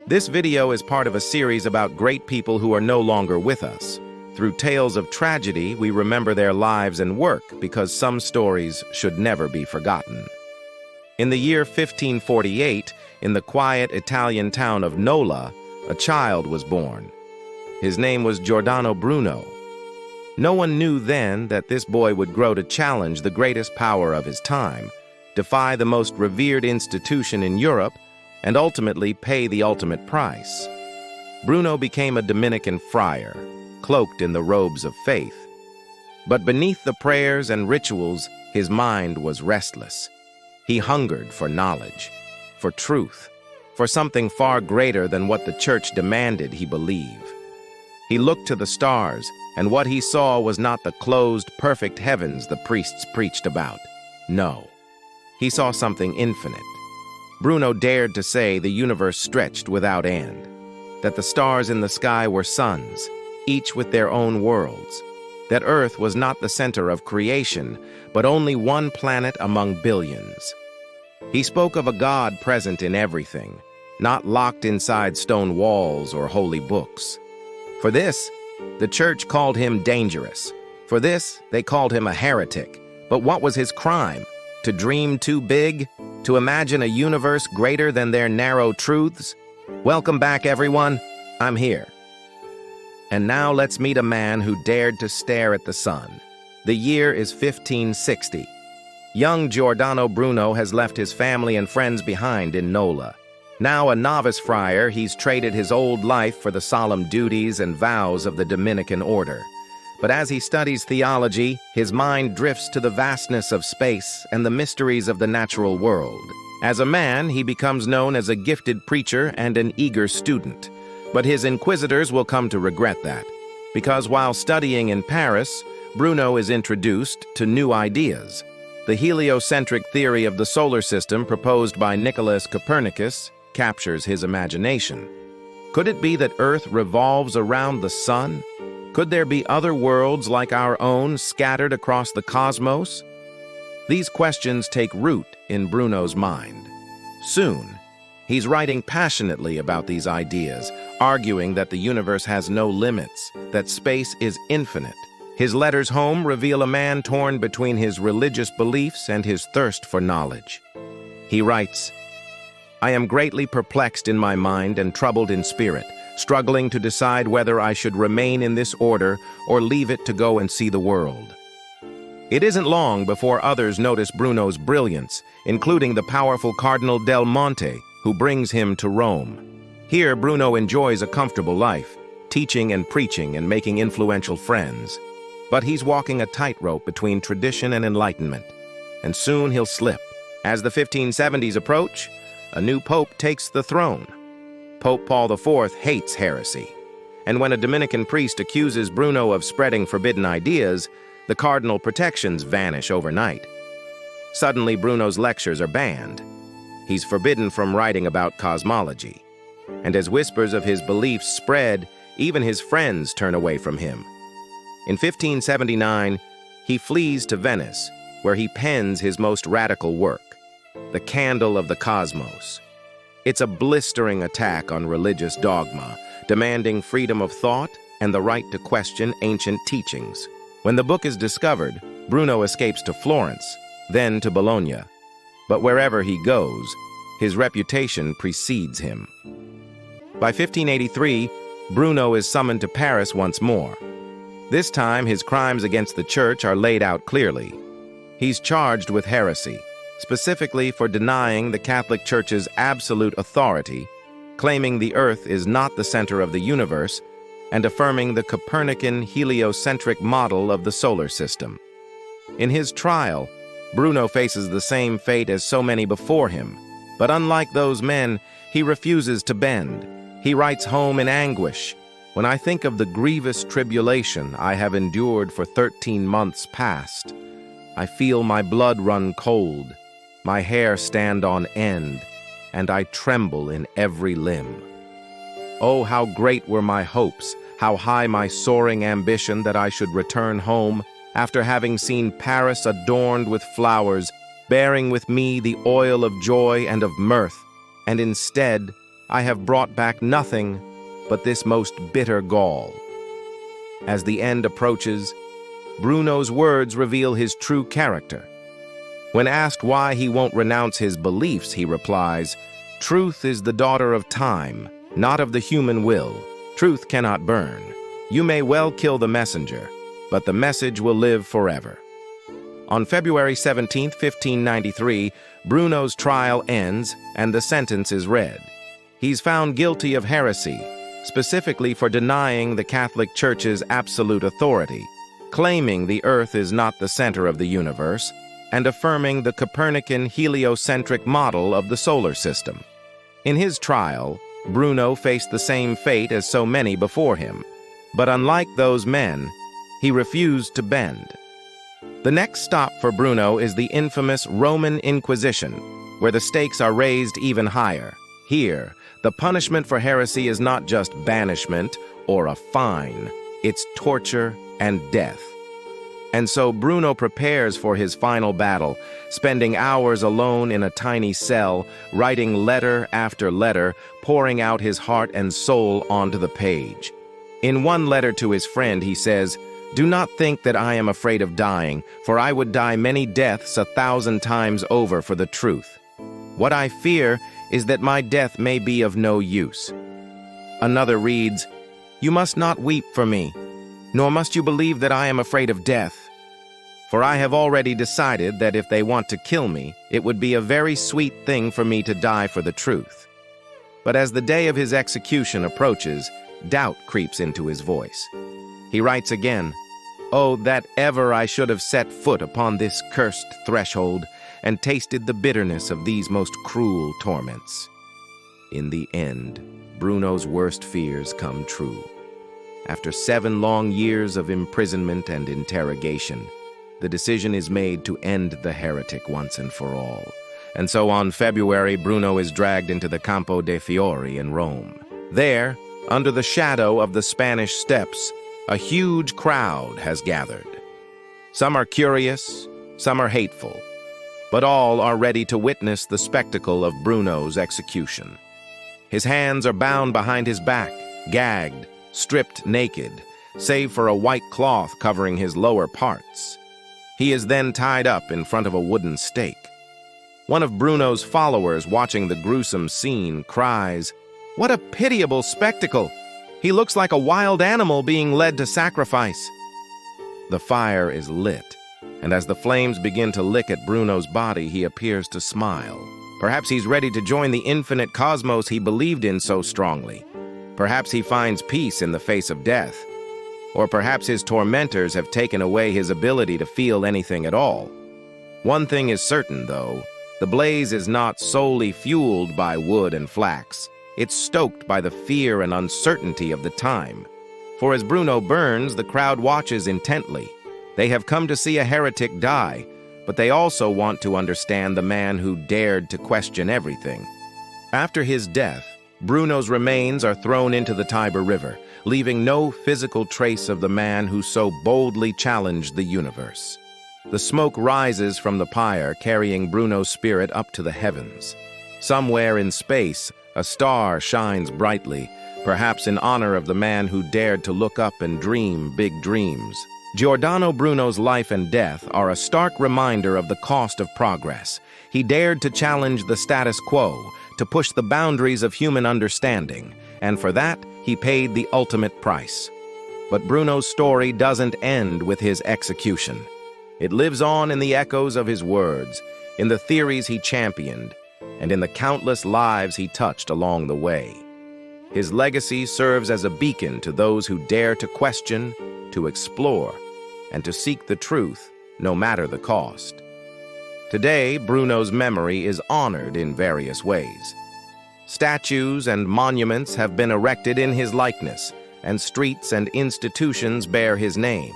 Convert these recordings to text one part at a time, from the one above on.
This video is part of a series about great people who are no longer with us. Through tales of tragedy, we remember their lives and work because some stories should never be forgotten. In the year 1548, in the quiet Italian town of Nola, a child was born. His name was Giordano Bruno. No one knew then that this boy would grow to challenge the greatest power of his time, defy the most revered institution in Europe, and ultimately pay the ultimate price. Bruno became a Dominican friar, cloaked in the robes of faith. But beneath the prayers and rituals, his mind was restless. He hungered for knowledge, for truth, for something far greater than what the church demanded he believe. He looked to the stars, and what he saw was not the closed, perfect heavens the priests preached about. No, he saw something infinite. Bruno dared to say the universe stretched without end, that the stars in the sky were suns, each with their own worlds, that Earth was not the center of creation, but only one planet among billions. He spoke of a God present in everything, not locked inside stone walls or holy books. For this, the church called him dangerous. For this, they called him a heretic. But what was his crime? To dream too big? To imagine a universe greater than their narrow truths? Welcome back, everyone. I'm here. And now let's meet a man who dared to stare at the sun. The year is 1560. Young Giordano Bruno has left his family and friends behind in Nola. Now a novice friar, he's traded his old life for the solemn duties and vows of the Dominican order. But as he studies theology, his mind drifts to the vastness of space and the mysteries of the natural world. As a man, he becomes known as a gifted preacher and an eager student. But his inquisitors will come to regret that, because while studying in Paris, Bruno is introduced to new ideas. The heliocentric theory of the solar system proposed by Nicholas Copernicus captures his imagination. Could it be that Earth revolves around the sun? Could there be other worlds like our own scattered across the cosmos? These questions take root in Bruno's mind. Soon, he's writing passionately about these ideas, arguing that the universe has no limits, that space is infinite. His letters home reveal a man torn between his religious beliefs and his thirst for knowledge. He writes, "I am greatly perplexed in my mind and troubled in spirit, struggling to decide whether I should remain in this order or leave it to go and see the world." It isn't long before others notice Bruno's brilliance, including the powerful Cardinal Del Monte, who brings him to Rome. Here, Bruno enjoys a comfortable life, teaching and preaching and making influential friends. But he's walking a tightrope between tradition and enlightenment, and soon he'll slip. As the 1570s approach, a new pope takes the throne. Pope Paul IV hates heresy, and when a Dominican priest accuses Bruno of spreading forbidden ideas, the cardinal protections vanish overnight. Suddenly, Bruno's lectures are banned. He's forbidden from writing about cosmology. And as whispers of his beliefs spread, even his friends turn away from him. In 1579, he flees to Venice, where he pens his most radical work, The Candle of the Cosmos. It's a blistering attack on religious dogma, demanding freedom of thought and the right to question ancient teachings. When the book is discovered, Bruno escapes to Florence, then to Bologna. But wherever he goes, his reputation precedes him. By 1583, Bruno is summoned to Paris once more. This time, his crimes against the church are laid out clearly. He's charged with heresy, specifically for denying the Catholic Church's absolute authority, claiming the Earth is not the center of the universe, and affirming the Copernican heliocentric model of the solar system. In his trial, Bruno faces the same fate as so many before him, but unlike those men, he refuses to bend. He writes home in anguish, "When I think of the grievous tribulation I have endured for 13 months past, I feel my blood run cold, my hair stand on end, and I tremble in every limb. Oh, how great were my hopes, how high my soaring ambition that I should return home, after having seen Paris adorned with flowers, bearing with me the oil of joy and of mirth, and instead, I have brought back nothing but this most bitter gall." As the end approaches, Bruno's words reveal his true character. When asked why he won't renounce his beliefs, he replies, "Truth is the daughter of time, not of the human will. Truth cannot burn. You may well kill the messenger, but the message will live forever." On February 17, 1593, Bruno's trial ends and the sentence is read. He's found guilty of heresy, specifically for denying the Catholic Church's absolute authority, claiming the Earth is not the center of the universe, and affirming the Copernican heliocentric model of the solar system. In his trial, Bruno faced the same fate as so many before him, but unlike those men, he refused to bend. The next stop for Bruno is the infamous Roman Inquisition, where the stakes are raised even higher. Here, the punishment for heresy is not just banishment or a fine, it's torture and death. And so Bruno prepares for his final battle, spending hours alone in a tiny cell, writing letter after letter, pouring out his heart and soul onto the page. In one letter to his friend, he says, "Do not think that I am afraid of dying, for I would die many deaths 1,000 times over for the truth. What I fear is that my death may be of no use." Another reads, "You must not weep for me, nor must you believe that I am afraid of death. For I have already decided that if they want to kill me, it would be a very sweet thing for me to die for the truth." But as the day of his execution approaches, doubt creeps into his voice. He writes again, "Oh, that ever I should have set foot upon this cursed threshold and tasted the bitterness of these most cruel torments." In the end, Bruno's worst fears come true. After 7 long years of imprisonment and interrogation, the decision is made to end the heretic once and for all. And so on February, Bruno is dragged into the Campo dei Fiori in Rome. There, under the shadow of the Spanish Steps, a huge crowd has gathered. Some are curious, some are hateful, but all are ready to witness the spectacle of Bruno's execution. His hands are bound behind his back, gagged, stripped naked, save for a white cloth covering his lower parts. He is then tied up in front of a wooden stake. One of Bruno's followers watching the gruesome scene cries, "What a pitiable spectacle! He looks like a wild animal being led to sacrifice." The fire is lit, and as the flames begin to lick at Bruno's body, he appears to smile. Perhaps he's ready to join the infinite cosmos he believed in so strongly. Perhaps he finds peace in the face of death. Or perhaps his tormentors have taken away his ability to feel anything at all. One thing is certain, though. The blaze is not solely fueled by wood and flax. It's stoked by the fear and uncertainty of the time. For as Bruno burns, the crowd watches intently. They have come to see a heretic die, but they also want to understand the man who dared to question everything. After his death, Bruno's remains are thrown into the Tiber River, leaving no physical trace of the man who so boldly challenged the universe. The smoke rises from the pyre, carrying Bruno's spirit up to the heavens. Somewhere in space, a star shines brightly, perhaps in honor of the man who dared to look up and dream big dreams. Giordano Bruno's life and death are a stark reminder of the cost of progress. He dared to challenge the status quo, to push the boundaries of human understanding, and for that, he paid the ultimate price. But Bruno's story doesn't end with his execution. It lives on in the echoes of his words, in the theories he championed, and in the countless lives he touched along the way. His legacy serves as a beacon to those who dare to question, to explore, and to seek the truth, no matter the cost. Today, Bruno's memory is honored in various ways. Statues and monuments have been erected in his likeness, and streets and institutions bear his name.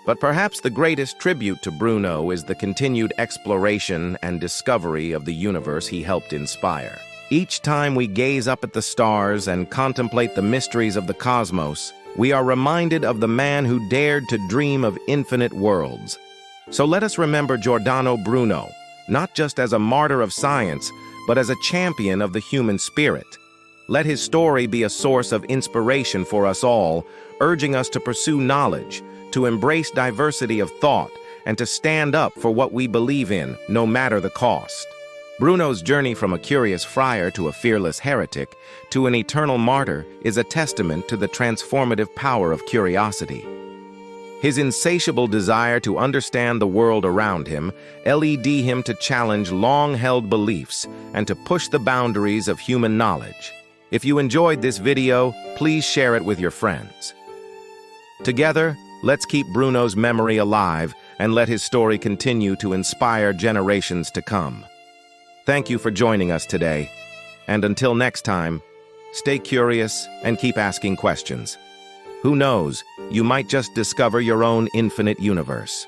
But perhaps the greatest tribute to Bruno is the continued exploration and discovery of the universe he helped inspire. Each time we gaze up at the stars and contemplate the mysteries of the cosmos, we are reminded of the man who dared to dream of infinite worlds. So let us remember Giordano Bruno, not just as a martyr of science, but as a champion of the human spirit. Let his story be a source of inspiration for us all, urging us to pursue knowledge, to embrace diversity of thought, and to stand up for what we believe in, no matter the cost. Bruno's journey from a curious friar to a fearless heretic to an eternal martyr is a testament to the transformative power of curiosity. His insatiable desire to understand the world around him led him to challenge long-held beliefs and to push the boundaries of human knowledge. If you enjoyed this video, please share it with your friends. Together, let's keep Bruno's memory alive and let his story continue to inspire generations to come. Thank you for joining us today, and until next time, stay curious and keep asking questions. Who knows, you might just discover your own infinite universe.